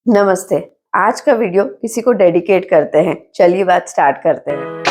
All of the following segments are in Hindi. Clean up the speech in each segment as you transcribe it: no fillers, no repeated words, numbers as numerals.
नमस्ते। आज का वीडियो किसी को डेडिकेट करते हैं। चलिए बात स्टार्ट करते हैं।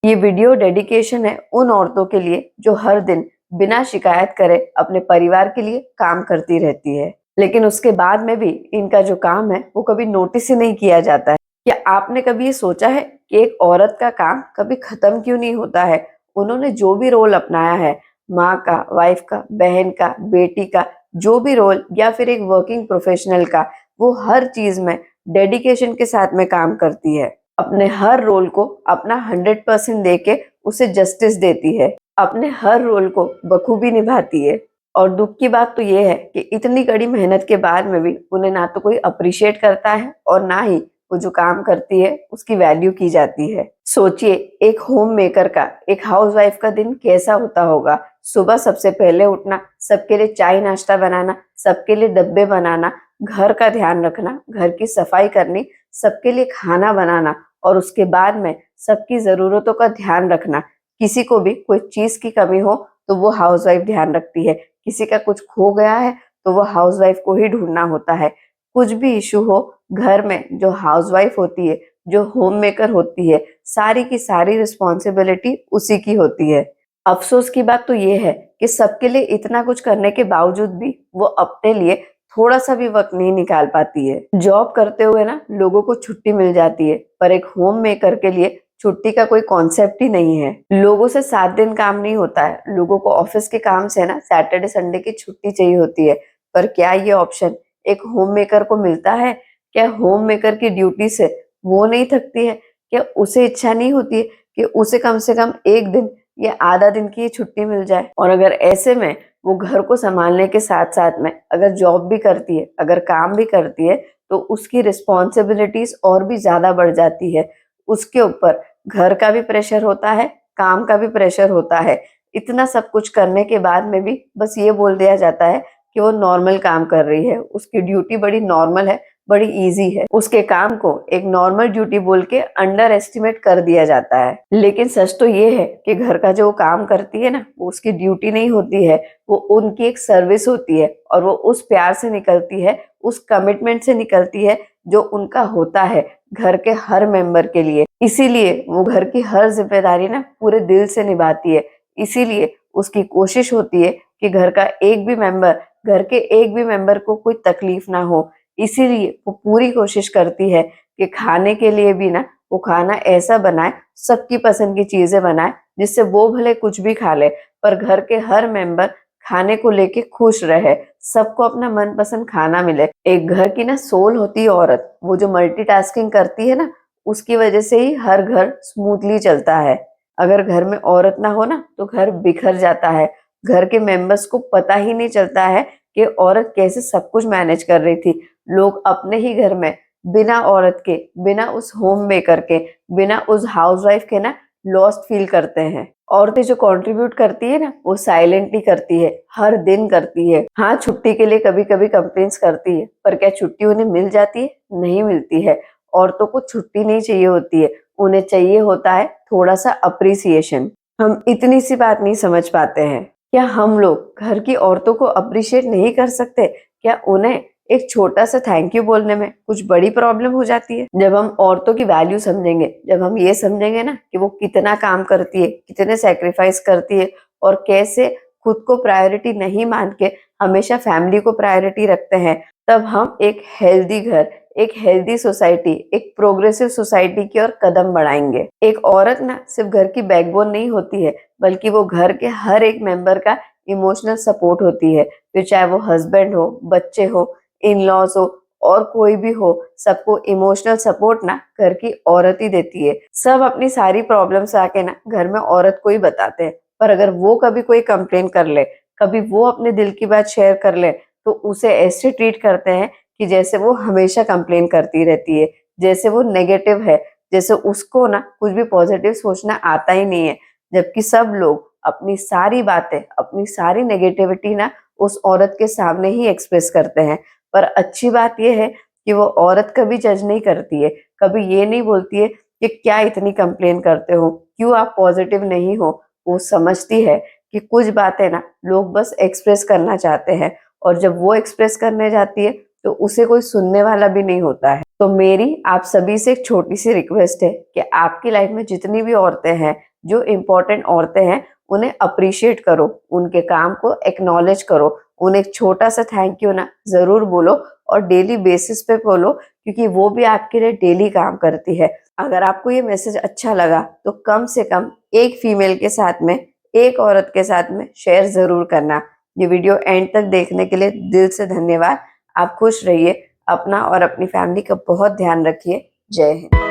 ये वीडियो डेडिकेशन है उन औरतों के लिए जो हर दिन बिना शिकायत करे अपने परिवार के लिए काम करती रहती है, लेकिन उसके बाद में भी इनका जो काम है वो कभी नोटिस ही नहीं किया जाता है। क्या आपने कभी ये सोचा है कि एक औरत का काम कभी खत्म क्यों नहीं होता है? उन्होंने जो भी रोल अपनाया है, माँ का, वाइफ का, बहन का, बेटी का, जो भी रोल या फिर एक वर्किंग प्रोफेशनल का, वो हर चीज में डेडिकेशन के साथ में काम करती है। अपने हर रोल को अपना 100% देके उसे जस्टिस देती है, अपने हर रोल को बखूबी निभाती है। और दुख की बात तो ये है कि इतनी कड़ी मेहनत के बाद में भी उन्हें ना तो कोई अप्रिशिएट करता है और ना ही वो जो काम करती है उसकी वैल्यू की जाती है। सोचिए, एक होम मेकर का, एक हाउसवाइफ का दिन कैसा होता होगा। सुबह सबसे पहले उठना, सबके लिए चाय नाश्ता बनाना, सबके लिए डब्बे बनाना, घर का ध्यान रखना, घर की सफाई करनी, सबके लिए खाना बनाना और उसके बाद में सबकी जरूरतों का ध्यान रखना। किसी को भी कोई चीज की कमी हो तो वो हाउसवाइफ ध्यान रखती है, किसी का कुछ खो गया है तो वो हाउसवाइफ को ही ढूंढना होता है। कुछ भी इशू हो घर में, जो हाउसवाइफ होती है, जो होम मेकर होती है, सारी की सारी रिस्पॉन्सिबिलिटी उसी की होती है। अफसोस की बात तो ये है कि सबके लिए इतना कुछ करने के बावजूद भी वो अपने लिए थोड़ा सा भी वक्त नहीं निकाल पाती है। जॉब करते हुए ना लोगों को छुट्टी मिल जाती है, पर एक होम मेकर के लिए छुट्टी का कोई कॉन्सेप्ट ही नहीं है। लोगों से 7 दिन काम नहीं होता है, लोगों को ऑफिस के काम से ना सैटरडे संडे की छुट्टी चाहिए होती है। पर क्या ये ऑप्शन एक होम मेकर को मिलता है? क्या होम मेकर की ड्यूटी से वो नहीं थकती है? क्या उसे इच्छा नहीं होती है कि उसे कम से कम एक दिन या आधा दिन की छुट्टी मिल जाए? और अगर ऐसे में वो घर को संभालने के साथ साथ में अगर जॉब भी करती है, अगर काम भी करती है, तो उसकी रिस्पॉन्सिबिलिटीज और भी ज्यादा बढ़ जाती है। उसके ऊपर घर का भी प्रेशर होता है, काम का भी प्रेशर होता है। इतना सब कुछ करने के बाद में भी बस ये बोल दिया जाता है कि वो नॉर्मल काम कर रही है, उसकी ड्यूटी बड़ी नॉर्मल है, बड़ी इजी है। उसके काम को एक नॉर्मल ड्यूटी बोल के अंडर एस्टिमेट कर दिया जाता है। लेकिन सच तो ये है कि घर का जो काम करती है ना, वो उसकी ड्यूटी नहीं होती है, वो उनकी एक सर्विस होती है और वो उस प्यार से निकलती है, उस कमिटमेंट से निकलती है जो उनका होता है घर के हर मेंबर के लिए। इसीलिए वो घर की हर जिम्मेदारी ना पूरे दिल से निभाती है। इसीलिए उसकी कोशिश होती है कि घर का एक भी मेंबर, घर के एक भी मेंबर को कोई तकलीफ ना हो। इसीलिए वो पूरी कोशिश करती है कि खाने के लिए भी ना वो खाना ऐसा बनाए, सबकी पसंद की चीजें बनाए, जिससे वो भले कुछ भी खा ले पर घर के हर मेंबर खाने को लेके खुश रहे, सबको अपना मनपसंद खाना मिले। एक घर की ना सोल होती है औरत, वो जो मल्टीटास्किंग करती है ना, उसकी वजह से ही हर घर स्मूथली चलता है। अगर घर में औरत ना हो ना तो घर बिखर जाता है। घर के मेंबर्स को पता ही नहीं चलता है कि औरत कैसे सब कुछ मैनेज कर रही थी। लोग अपने ही घर में बिना औरत के, बिना उस होम मेकर के, बिना उस हाउसवाइफ के ना लॉस्ट फील करते हैं। औरतें जो कंट्रीब्यूट करती है ना, वो साइलेंटली करती है, हर दिन करती है। हाँ, छुट्टी के लिए कभी कभी कंप्लेंट्स करती है, पर क्या छुट्टी उन्हें मिल जाती है? नहीं मिलती है। औरतों को छुट्टी नहीं चाहिए होती है, उन्हें चाहिए होता है थोड़ा सा अप्रिसिएशन। हम इतनी सी बात नहीं समझ पाते हैं। क्या हम लोग घर की औरतों को अप्रिशिएट नहीं कर सकते? क्या उन्हें एक छोटा सा थैंक यू बोलने में कुछ बड़ी प्रॉब्लम हो जाती है? जब हम औरतों की वैल्यू समझेंगे, जब हम ये समझेंगे ना कि वो कितना काम करती है, कितने सेक्रीफाइस करती है और कैसे खुद को प्रायोरिटी नहीं मान के हमेशा फैमिली को प्रायोरिटी रखते हैं, तब हम एक हेल्दी घर, एक हेल्दी सोसाइटी, एक प्रोग्रेसिव सोसाइटी की ओर कदम बढ़ाएंगे। एक औरत ना सिर्फ घर की बैकबोन नहीं होती है, बल्कि वो घर के हर एक मेंबर का इमोशनल सपोर्ट होती है। फिर चाहे वो हस्बैंड हो, बच्चे हो, इन लॉज हो और कोई भी हो, सबको इमोशनल सपोर्ट ना घर की औरत ही देती है। सब अपनी सारी प्रॉब्लम्स आके ना घर में औरत को ही बताते हैं, पर अगर वो कभी कोई कंप्लेन कर ले, कभी वो अपने दिल की बात शेयर कर ले, तो उसे ऐसे ट्रीट करते हैं कि जैसे वो हमेशा कंप्लेन करती रहती है, जैसे वो नेगेटिव है, जैसे उसको ना कुछ भी पॉजिटिव सोचना आता ही नहीं है। जबकि सब लोग अपनी सारी बातें, अपनी सारी नेगेटिविटी ना उस औरत के सामने ही एक्सप्रेस करते हैं। पर अच्छी बात यह है कि वो औरत कभी जज नहीं करती है, कभी ये नहीं बोलती है कि क्या इतनी कंप्लेन करते हो, क्यों आप पॉजिटिव नहीं हो। वो समझती है कि कुछ बातें ना लोग बस एक्सप्रेस करना चाहते हैं और जब वो एक्सप्रेस करने जाती है तो उसे कोई सुनने वाला भी नहीं होता है। तो मेरी आप सभी से एक छोटी सी रिक्वेस्ट है कि आपकी लाइफ में जितनी भी औरतें हैं, जो इम्पोर्टेंट औरतें हैं, उन्हें अप्रिशिएट करो, उनके काम को एक्नॉलेज करो, उन्हें एक छोटा सा थैंक यू ना जरूर बोलो और डेली बेसिस पे बोलो, क्योंकि वो भी आपके लिए डेली काम करती है। अगर आपको ये मैसेज अच्छा लगा तो कम से कम एक फीमेल के साथ में, एक औरत के साथ में शेयर जरूर करना। ये वीडियो एंड तक देखने के लिए दिल से धन्यवाद। आप खुश रहिए, अपना और अपनी फैमिली का बहुत ध्यान रखिए। जय हिंद।